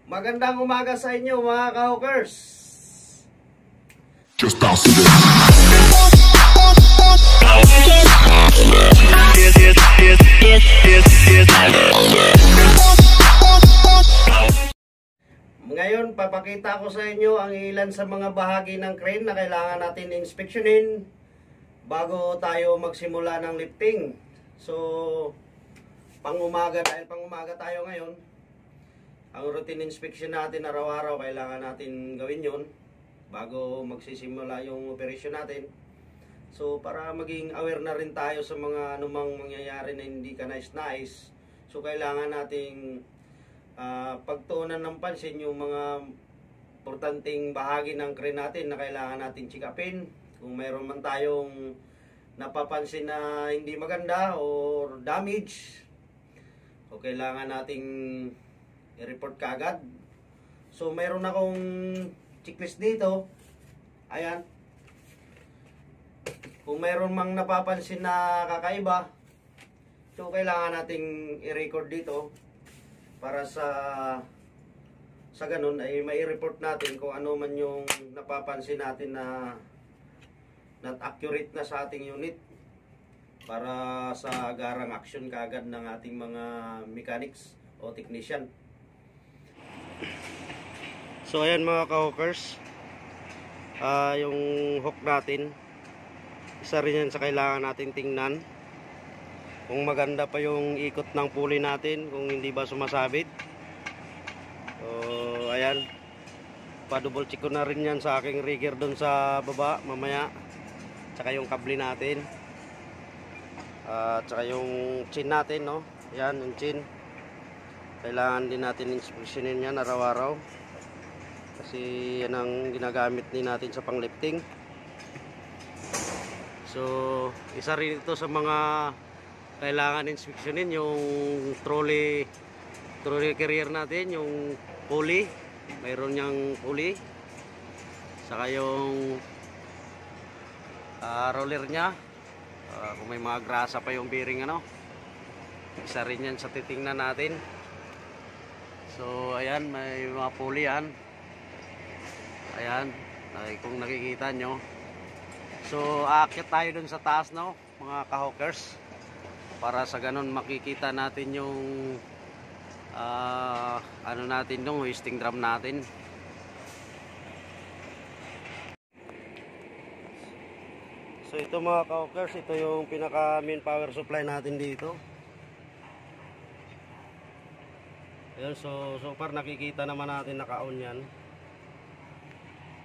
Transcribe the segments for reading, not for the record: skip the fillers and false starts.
Magandang umaga sa inyo mga ka-hawkers. Just bounce it. Ngayon, papakita ko sa inyo ang ilan sa mga bahagi ng crane na kailangan natin inspeksyonin bago tayo magsimula ng lifting. So, pang-umaga, dahil pang-umaga tayo ngayon, ang routine inspection natin araw-araw, kailangan natin gawin yon bago magsisimula yung operasyon natin. So, para maging aware na rin tayo sa mga anumang mangyayari na hindi ka nais-nais. So, kailangan nating pagtuunan ng pansin yung mga importanteng bahagi ng crane natin na kailangan natin check-upin. Kung mayroon man tayong napapansin na hindi maganda or damage, o kailangan nating i-report kaagad. So mayroon akong checklist dito. Ayan. Kung mayroon mang napapansin na kakaiba, so kailangan nating i-record dito para sa ganun ay mai-report natin kung ano man yung napapansin natin na not accurate na sa ating unit, para sa agarang action kaagad ng ating mga mechanics o technician. So ayan mga ka-hawkers, yung hook natin, isa rin yan sa kailangan natin tingnan kung maganda pa yung ikot ng pulley natin, kung hindi ba sumasabit. So ayan, pa-double check ko na rin yan sa aking rigger doon sa baba mamaya, tsaka yung kable natin, tsaka yung chin natin, no? Yan yung chin, kailangan din natin inspeksyonin yan araw-araw kasi yan ang ginagamit din natin sa panglifting. So isa rin ito sa mga kailangan inspeksyonin, yung trolley carrier natin, yung pulley, mayroon niyang pulley, saka yung roller niya, kung may mga grasa pa yung bearing, ano, isa rin yan sa titingnan natin. So ayan, may mga pulley yan. Ayan, kung nakikita nyo. So aakyat tayo dun sa taas, no, mga ka-hawkers, para sa ganun makikita natin yung ano natin, yung hoisting drum natin. So ito mga ka-hawkers, ito yung pinaka main power supply natin dito. Ayan, so far nakikita naman natin naka-on yan.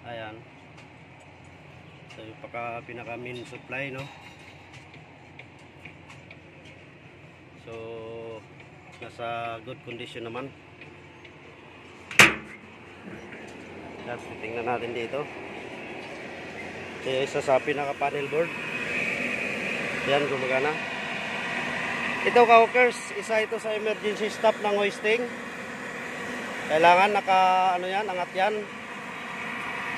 Ayan. So yung pinaka main supply, no. So nasa good condition naman. Tapos tingnan natin dito. So isa sa pinaka panel board, yan, gumagana. Ito ka-hawkers, isa ito sa emergency stop ng hoisting. Kailangan ano yan, angat yan.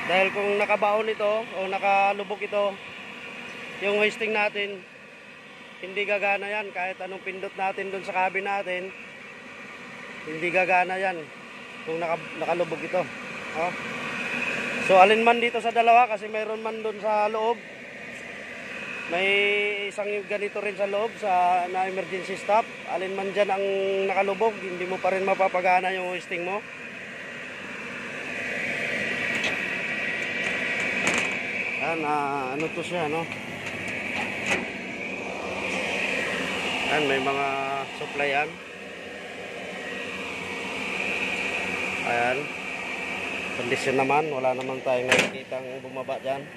Dahil kung nakabaon ito o nakalubog ito yung hoisting natin, hindi gagana yan. Kahit anong pindot natin dun sa cabin natin, hindi gagana yan kung nakalubog ito. Oh. So alin man dito sa dalawa, kasi mayroon man dun sa loob, may isang ganito rin sa loob na emergency stop. Alin man dyan ang nakalubog, hindi mo pa rin mapapagana yung hoisting mo. Yan, ano to siya, no? Yan, may mga supply yan. Ayan, kondisyon naman, wala naman tayong nakikitang bumaba dyan.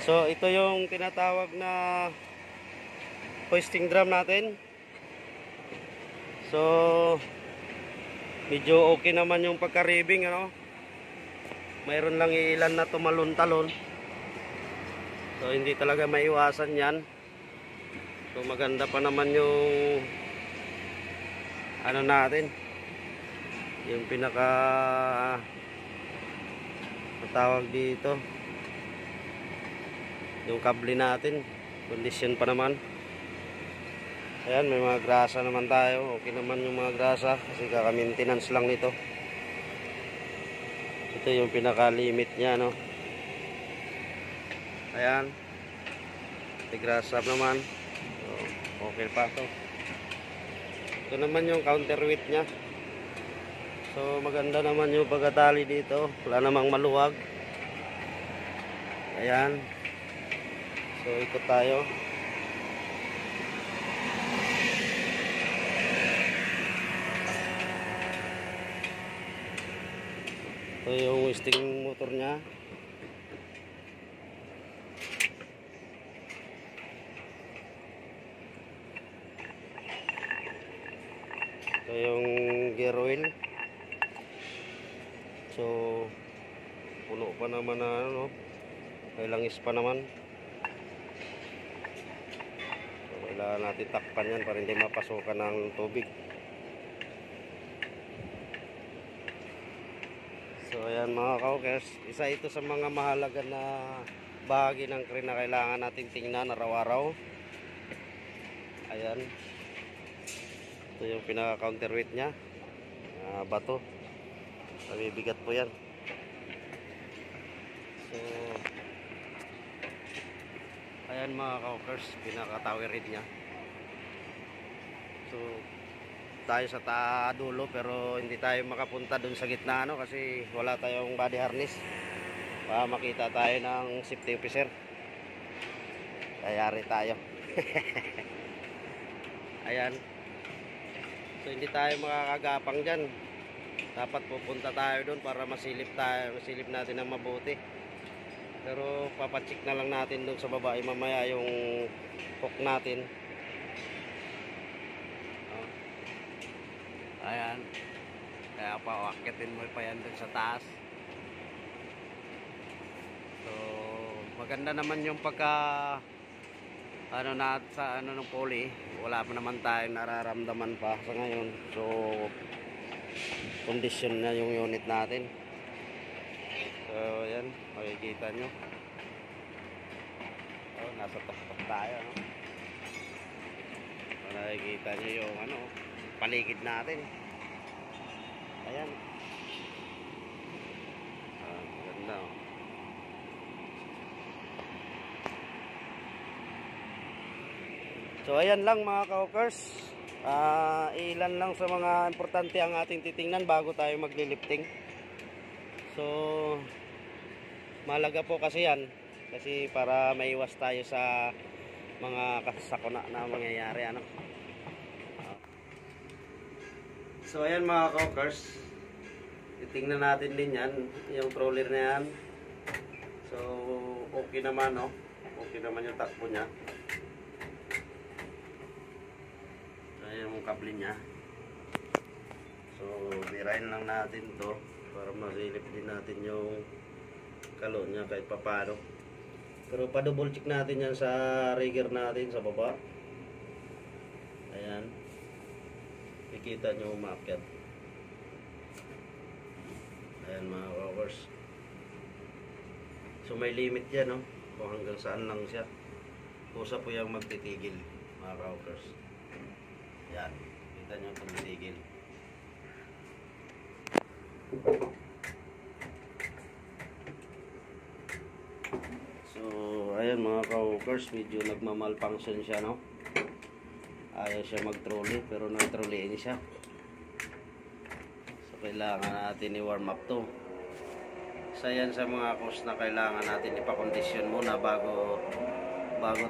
So ito yung tinatawag na hoisting drum natin. So medyo okay naman yung pagka-ribbing, ano? Mayroon lang ilan na tumalon-talon. So hindi talaga maiwasan yan. So maganda pa naman yung ano natin, yung pinaka tawag dito, yung kable natin, condition pa naman. Ayan, may mga grasa naman tayo. Okay naman yung mga grasa kasi kaka-maintenance lang nito. Ito yung pinaka-limit niya, no. Ayan. May grasa naman. So, okay pa to. Ito naman yung counterweight niya. So maganda naman yung pagkatali dito. Wala namang maluwag. Ayan. So ikot tayo. Ito yung sting motor nya. Ito yung gear oil. So puno pa naman na ano, kailangis pa naman. So kailangan natin takpan yan para hindi mapasukan ng tubig. So ayan mga kaukers, isa ito sa mga mahalaga na bahagi ng crane na kailangan natin tingnan araw-araw. Ayan. Ito yung pinaka counterweight nya, bato. Mabibigat po yan. So ayan mga kaukers, pinaka tower read nya. So tayo sa dulo pero hindi tayo makapunta dun sa gitna ano, kasi wala tayong body harness para makita tayo ng safety officer. Kayari tayo. Ayan. So hindi tayo makakagapang dyan. Dapat pupunta tayo dun para masilip natin ng mabuti. Pero papacheck na lang natin dun sa baba mamaya yung hook natin. Ayan. Kaya pawakitin mo pa yan dun sa taas. So maganda naman yung pagka ano na sa ano ng poly. Wala pa naman tayong nararamdaman pa sa ngayon. So condition na yung unit natin. So ayan, makikita nyo. Oh, nasa top tayo, no? Makikita nyo yung ano, paligid natin. Ayan. Ganda, oh. So ayan lang mga kaukers. Ilan lang sa mga importante ang ating titingnan bago tayo maglilifting. So mahalaga po kasi yan, kasi para maiwas tayo sa mga kasakuna na mangyayari ano. So ayan mga kaukers, titingnan natin din yan, yung troller na yan. So okay naman, no? Okay naman yung takbo nya. Ayan yung kable nya. So birahin lang natin to para masilip din natin yung kalo nya kahit papano. Pero pa double check natin yan sa rigger natin sa baba. Ayan. Nakikita nyo umakyat. Ayan mga kaukers. So may limit yan, no? Kung hanggang saan lang siya. Kusa po yung magtitigil mga kaukers. Ayan. Kita nyo tumitigil. So ayan mga kaukers, medyo nagmamalfunction siya, no? Ayaw siya mag-trolley pero nag-trolley siya. So kailangan natin i-warm up to. Isa yan sa mga course na kailangan natin ipakondisyon muna bago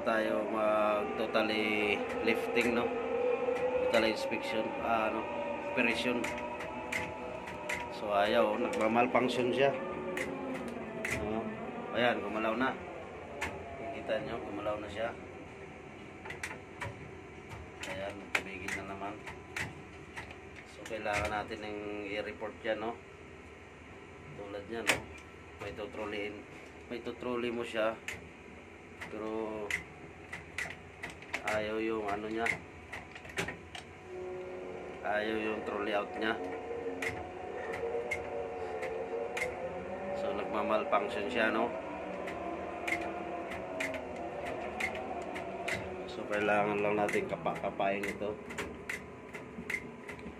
tayo mag-totally lifting, no? Total inspection, operation. So ayaw, nagmamalfunction siya. Ayan, gumalaw na. Kita nyo, gumalaw na siya. Ayan, tumigil na naman. So kailangan natin ng i-report yan, no? Tulad niya, no? May tutrolling mo siya. Pero ayaw yung ano niya. Ayaw yung trolley out niya. So nagmamalfunction siya, no? So kailangan lang natin kapain ito.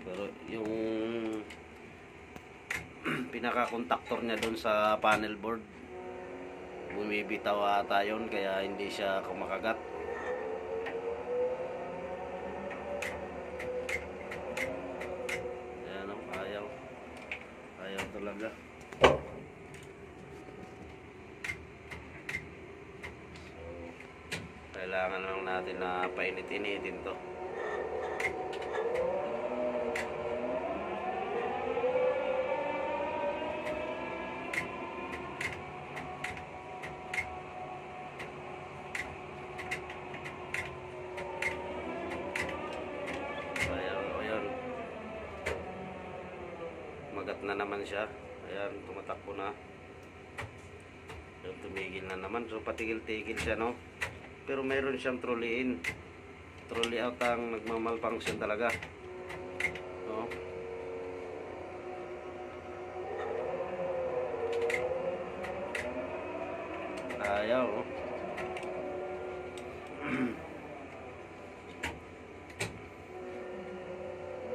Pero yung pinaka-contactor niya doon sa panel board, bumibitaw ata yun, kaya hindi siya kumakagat. Ayan o, ayaw talaga. Kailangan lang natin na painit-initin to. Ayan. Magat na naman siya. Ayan, tumatakbo na. Ayan, tumigil na naman. So patigil-tigil siya, no? Pero mayroon siyang trolley in. Trolley out ang nagmamalfunction talaga. No? Ayaw, oh.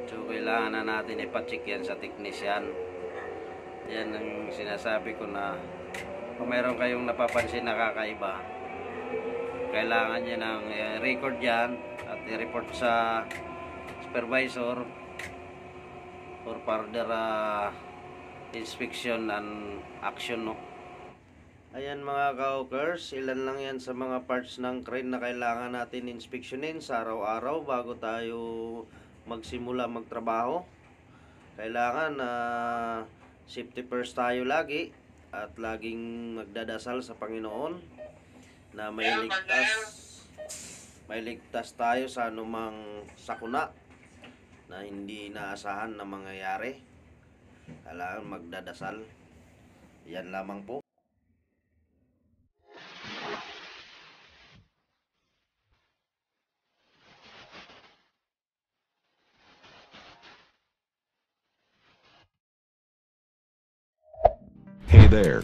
So kailangan na natin ipacheck yan sa technician. Yan ang sinasabi ko, na kung mayroon kayong napapansin na kakaiba, kailangan niya ng record yan at i-report sa supervisor for further inspection and action, no? Ayan mga ka-hawkers, ilan lang yan sa mga parts ng crane na kailangan natin inspeksyonin sa araw-araw bago tayo magsimula magtrabaho. Kailangan safety first tayo lagi, at laging magdadasal sa Panginoon na may ligtas tayo sa anumang sakuna na hindi inaasahan na mangyayari. Kailangan magdadasal. Yan lamang po. Hey there.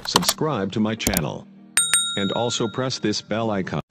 Subscribe to my channel. And also press this bell icon.